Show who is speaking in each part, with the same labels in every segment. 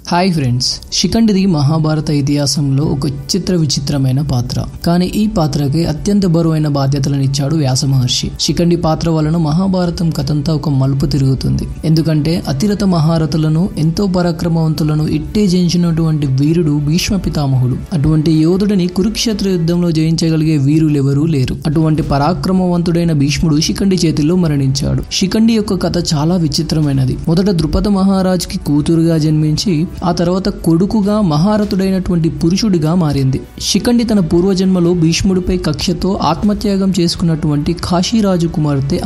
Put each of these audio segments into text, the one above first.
Speaker 1: Hi friends, శిఖండిది Mahabharata ఇతిహాసంలో ఒక విచిత్రమైన పాత్ర. కానీ ఈ పాత్రకి అత్యంత బరువైన బాధ్యతలను ఇచ్చాడు వ్యాస మహర్షి. శిఖండి పాత్ర వలన మహాభారతం కథంతా ఒక మలుపు తిరుగుతుంది. ఎందుకంటే అతిరథ మహారథులను, ఎంతో పరాక్రమవంతులను ఇట్టే జయించినటువంటి వీరుడు భీష్మ పితామహుడు. అటువంటి యోధుడిని కురుక్షేత్ర యుద్ధంలో జయించగలిగే వీరులెవరూ లేరు. అటువంటి పరాక్రమవంతుడైన భీష్ముడు శిఖండి చేతిలో మరణించాడు. శిఖండి యొక్క కథ చాలా విచిత్రమైనది. మొదట ద్రుపద మహారాజుకి కూతురుగా జన్మించి ఆ తర్వాత కొడుకుగా మహారథుడైనటువంటి పురుషుడిగా మారింది. శిఖండి తన పూర్వజన్మలో భీష్ముడిపై కక్షతో ఆత్మత్యాగం చేసుకున్నటువంటి కాశీరాజు కుమార్తె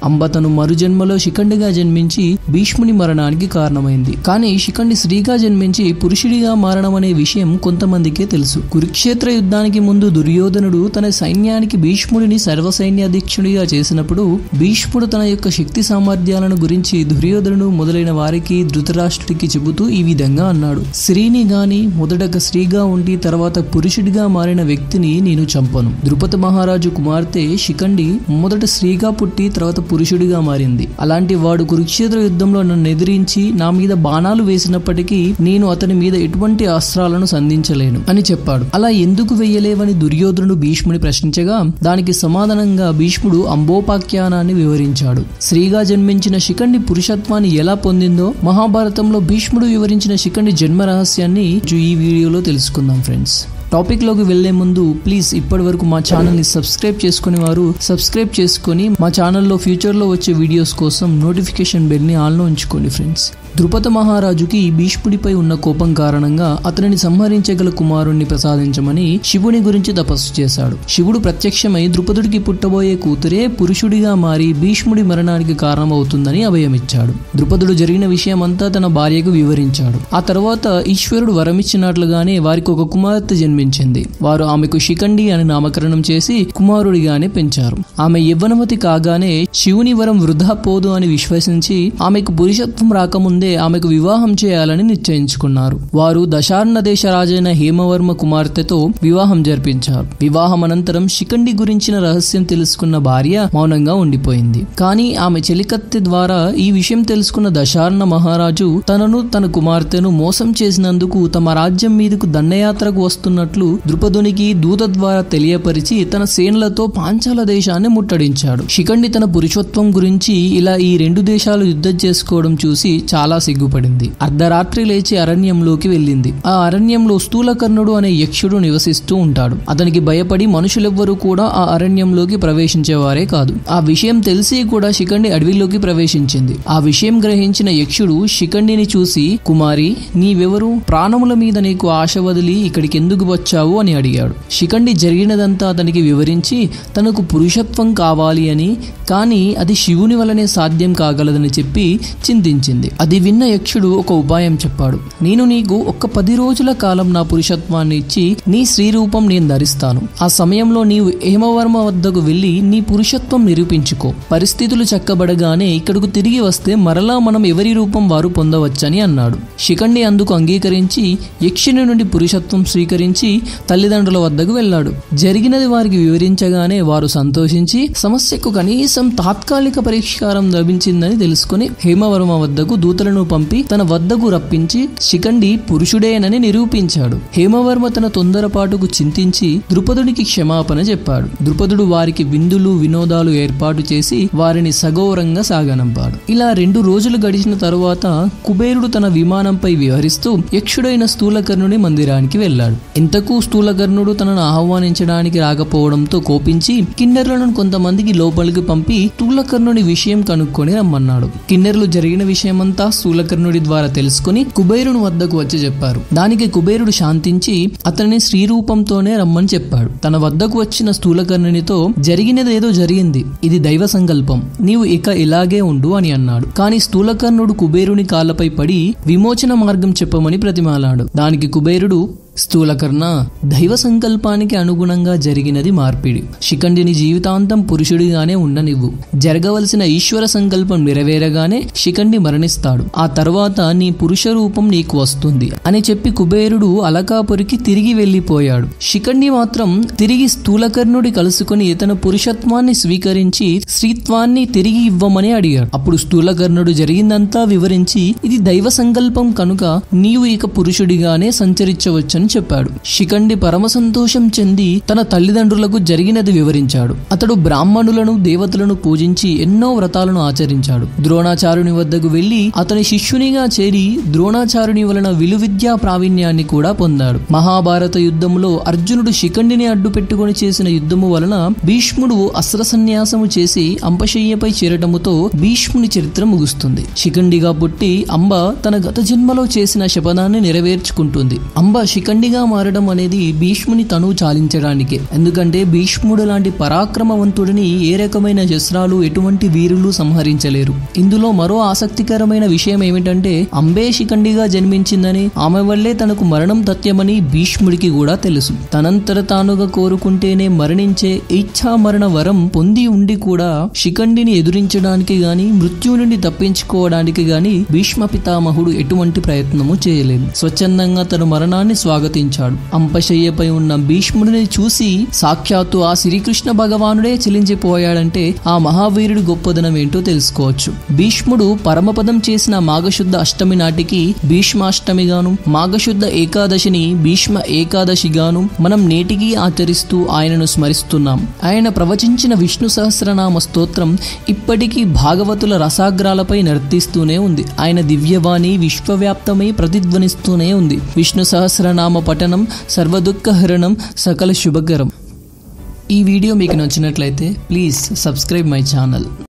Speaker 1: అంబ తను మరుజన్మలో శిఖండిగా జన్మించి భీష్ముని మరణానికి కారణమైంది. కానీ శిఖండి స్త్రీగా జన్మించి పురుషుడిగా మారడం అనే విషయం కొంతమందికే తెలుసు. కురుక్షేత్ర యుద్ధానికి ముందు దుర్యోధనుడు తన సైన్యానికి భీష్ముడిని సర్వసైన్యాధ్యక్షుడిగా చేసినప్పుడు భీష్ముడు తన యొక్క శక్తి సామర్థ్యాలను గురించి దుర్యోధనుడు మొదలైన వారికి ధృతరాష్ట్రుడికి చెబుతూ ఈ విధంగా అన్నాడు: స్త్రీని గాని మొదటగా స్త్రీగా ఉండి తర్వాత పురుషుడిగా మారిన వ్యక్తిని నేను చంపను. ద్రుపద మహారాజు కుమార్తె శిఖండి మొదట స్త్రీగా పుట్టి తర్వాత పురుషుడిగా మారింది. అలాంటి వాడు కురుక్షేత్ర యుద్ధంలో నన్ను ఎదిరించి నా మీద బాణాలు వేసినప్పటికీ నేను అతని మీద ఎటువంటి అస్త్రాలను సంధించలేను అని చెప్పాడు. అలా ఎందుకు వెయ్యలేవని దుర్యోధనుడు భీష్ముని ప్రశ్నించగా దానికి సమాధానంగా భీష్ముడు అంబోపాఖ్యానాన్ని వివరించాడు. స్త్రీగా జన్మించిన శిఖండి పురుషత్వాన్ని ఎలా పొందిందో మహాభారతంలో భీష్ముడు వివరించిన శిఖండి జన్మ రహస్యాన్ని ఈ వీడియోలో తెలుసుకుందాం ఫ్రెండ్స్. టాపిక్ లోకి వెళ్లే ముందు ప్లీజ్ ఇప్పటి వరకు మా ఛానల్ ని సబ్స్క్రైబ్ చేసుకుని వారు సబ్స్క్రైబ్ చేసుకుని మా ఛానల్లో ఫ్యూచర్ లో వచ్చే వీడియోస్ కోసం నోటిఫికేషన్ బెల్ ని ఆన్ లో ఉంచుకోండి ఫ్రెండ్స్. ద్రుపద మహారాజుకి భీష్ముడిపై ఉన్న కోపం కారణంగా అతనిని సంహరించగల కుమారుణ్ణి ప్రసాదించమని శివుని గురించి తపస్సు చేశాడు. శివుడు ప్రత్యక్షమై ద్రుపదుడికి పుట్టబోయే కూతురే పురుషుడిగా మారి భీష్ముడి మరణానికి కారణమవుతుందని అభయమిచ్చాడు. ద్రుపదుడు జరిగిన విషయమంతా తన భార్యకు వివరించాడు. ఆ తర్వాత ఈశ్వరుడు వరమిచ్చినట్లుగానే వారికి ఒక కుమార్తె జన్మించింది. వారు ఆమెకు శిఖండి అని నామకరణం చేసి కుమారుడిగానే పెంచారు. ఆమె యవ్వనవతి కాగానే శివుని వరం వృధా పోదు అని విశ్వసించి ఆమెకు పురుషత్వం రాకముందే ఆమెకు వివాహం చేయాలని నిశ్చయించుకున్నారు. వారు దశార్ణ దేశ రాజైన హేమవర్మ కుమార్తెతో వివాహం జరిపించారు. వివాహం అనంతరం శిఖండి గురించిన రహస్యం తెలుసుకున్న భార్య మౌనంగా ఉండిపోయింది. కానీ ఆమె చెలికత్తె ద్వారా ఈ విషయం తెలుసుకున్న దశార్ణ మహారాజు తనను తన కుమార్తెను మోసం చేసినందుకు తమ రాజ్యం మీదకు దండయాత్రకు వస్తున్నట్లు ద్రుపదునికి దూత ద్వారా తెలియపరిచి తన సేనలతో పాంచాల దేశాన్ని ముట్టడించాడు. శిఖండి తన పురుషత్వం గురించి ఇలా ఈ రెండు దేశాలు యుద్ధం చేసుకోవడం చూసి చాలా సిగ్గుపడింది. అర్ధరాత్రి లేచి అరణ్యంలోకి వెళ్ళింది. ఆ అరణ్యంలో స్థూలకర్ణుడు అనే యక్షుడు నివసిస్తూ ఉంటాడు. అతనికి భయపడి మనుషులెవ్వరూ కూడా ఆ అరణ్యంలోకి ప్రవేశించేవారే కాదు. ఆ విషయం తెలిసి కూడా శిఖండి అడవిలోకి ప్రవేశించింది. ఆ విషయం గ్రహించిన యక్షుడు శిఖండిని చూసి, కుమారి, నీవెవరు? ప్రాణముల మీద నీకు ఆశ వదిలి ఇక్కడికి ఎందుకు వచ్చావు అని అడిగాడు. శిఖండి జరిగినదంతా అతనికి వివరించి తనకు పురుషత్వం కావాలి అని, కానీ అది శివుని వలనే సాధ్యం కాగలదని చెప్పి చింతించింది. అది విన్న యక్షుడు ఒక ఉపాయం చెప్పాడు. నేను నీకు ఒక్క 10 రోజుల కాలం నా పురుషత్వాన్ని ఇచ్చి నీ స్త్రీ రూపం నేను ధరిస్తాను. ఆ సమయంలో నీవు హేమవర్మ వద్దకు వెళ్లి నీ పురుషత్వం నిరూపించుకో. పరిస్థితులు చక్కబడగానే ఇక్కడకు తిరిగి వస్తే మరలా మనం ఎవరి రూపం వారు పొందవచ్చని అన్నాడు. శిఖండి అందుకు అంగీకరించి యక్షుని నుండి పురుషత్వం స్వీకరించి తల్లిదండ్రుల వద్దకు వెళ్ళాడు. జరిగినది వారికి వివరించగానే వారు సంతోషించి సమస్యకు కనీసం తాత్కాలిక పరిష్కారం లభించిందని తెలుసుకుని హేమవర్మ వద్దకు దూతలను పంపి తన వద్దకు రప్పించి శిఖండి పురుషుడేనని నిరూపించాడు. హేమవర్మ తన తొందరపాటుకు చింతించి ద్రుపదుడికి క్షమాపణ చెప్పాడు. ద్రుపదుడు వారికి విందులు వినోదాలు ఏర్పాటు చేసి వారిని సగౌరవంగా సాగనంపాడు. ఇలా 2 రోజులు గడిచిన తరువాత కుబేరుడు తన విమానంపై విహరిస్తూ యక్షుడైన స్థూలకర్ణుని మందిరానికి వెళ్ళాడు. ఇంతకు స్థూలకర్ణుడు తనను ఆహ్వానించడానికి రాకపోవడంతో కోపించి కిన్నెర్లను కొంతమందికి లోపలికి పంపి స్థూలకర్ణుని విషయం కనుక్కొని రమ్మన్నాడు. కిన్నెర్లు జరిగిన విషయమంతా స్థూలకర్ణుడి ద్వారా తెలుసుకుని కుబేరుని వద్దకు వచ్చి చెప్పారు. దానికి కుబేరుడు శాంతించి అతనిని స్త్రీ రూపంతోనే రమ్మని చెప్పాడు. తన వద్దకు వచ్చిన స్థూలకర్ణునితో జరిగినదేదో జరిగింది, ఇది దైవ సంకల్పం, నీవు ఇక ఇలాగే ఉండు అని అన్నాడు. కానీ స్థూలకర్ణుడు కుబేరుని కాళ్ళపై పడి విమోచన మార్గం చెప్పమని ప్రతిమాలాడు. దానికి కుబేరుడు, స్థూలకర్ణ, దైవ సంకల్పానికి అనుగుణంగా జరిగినది మార్పిడి. శిఖండిని జీవితాంతం పురుషుడిగానే ఉండనివ్వు. జరగవలసిన ఈశ్వర సంకల్పం నెరవేరగానే శిఖండి మరణిస్తాడు. ఆ తర్వాత నీ పురుష రూపం నీకు వస్తుంది అని చెప్పి కుబేరుడు అలకాపురికి తిరిగి వెళ్లిపోయాడు. శిఖండి మాత్రం తిరిగి స్థూలకర్ణుడి కలుసుకుని తన పురుషత్వాన్ని స్వీకరించి స్త్రీత్వాన్ని తిరిగి ఇవ్వమని అడిగాడు. అప్పుడు స్థూలకర్ణుడు జరిగిందంతా వివరించి ఇది దైవ సంకల్పం కనుక నీవు ఇక పురుషుడిగానే సంచరించవచ్చని చెప్పాడు. శిఖండి పరమ సంతోషం చెంది తన తల్లిదండ్రులకు జరిగినది వివరించాడు. అతడు బ్రాహ్మణులను దేవతలను పూజించి ఎన్నో వ్రతాలను ఆచరించాడు. ద్రోణాచార్యుని వద్దకు వెళ్లి అతని శిష్యునిగా చేరి ద్రోణాచార్యుని వలన విలువిద్యా ప్రావీణ్యాన్ని కూడా పొందాడు. మహాభారత యుద్ధంలో అర్జునుడు శిఖండిని అడ్డు పెట్టుకుని చేసిన యుద్ధము వలన భీష్ముడు అస్త్ర సన్యాసము చేసి అంపశయ్యపై చేరటముతో భీష్ముని చరిత్ర ముగుస్తుంది. శిఖండిగా పుట్టి అంబ తన గత జన్మలో చేసిన శపథాన్ని నెరవేర్చుకుంటుంది. అంబ శిఖండిగా మారడం అనేది భీష్ముని తనువు చాలించడానికే. ఎందుకంటే భీష్ముడు లాంటి పరాక్రమవంతుడిని ఏ రకమైన శస్త్రాలు ఎటువంటి వీరులు సంహరించలేరు. ఇందులో మరో ఆసక్తికరమైన విషయం ఏమిటంటే అంబే శిఖండిగా జన్మించిందని, ఆమె వల్లే తనకు మరణం తథ్యమని భీష్ముడికి కూడా తెలుసు. తనంతట తానుగా కోరుకుంటేనే మరణించే ఇచ్ఛా మరణ వరం పొంది ఉండి కూడా శిఖండిని ఎదురించడానికి గాని మృత్యు నుండి తప్పించుకోవడానికి గాని భీష్మ పితామహుడు ఎటువంటి ప్రయత్నము చేయలేదు. స్వచ్ఛందంగా తన మరణాన్ని స్వాగతించాడు. అంపశయ్యపై ఉన్న భీష్ముడిని చూసి సాక్షాత్తు ఆ శ్రీకృష్ణ భగవానుడే చెలించిపోయాడంటే ఆ మహావీరుడి గొప్పదనం ఏంటో తెలుసుకోవచ్చు. భీష్ముడు పరమపదం చేసిన మాఘశుద్ధ అష్టమి నాటికి భీష్మాష్టమిగాను, మాఘశుద్ధ ఏకాదశిని భీష్మ ఏకాదశిగాను మనం నేటికి ఆచరిస్తూ ఆయనను స్మరిస్తున్నాం. ఆయన ప్రవచించిన విష్ణు సహస్రనామ స్తోత్రం ఇప్పటికీ భాగవతుల రసాగ్రాలపై నర్తిస్తూనే ఉంది. ఆయన దివ్యవాణి విశ్వవ్యాప్తమై ప్రతిధ్వనిస్తూనే ఉంది. విష్ణు సహస్రనామ పఠనం సర్వదుఃఖహరణం సకల శుభకరం. ఈ వీడియో మీకు నచ్చినట్లయితే ప్లీజ్ సబ్స్క్రైబ్ మై ఛానల్.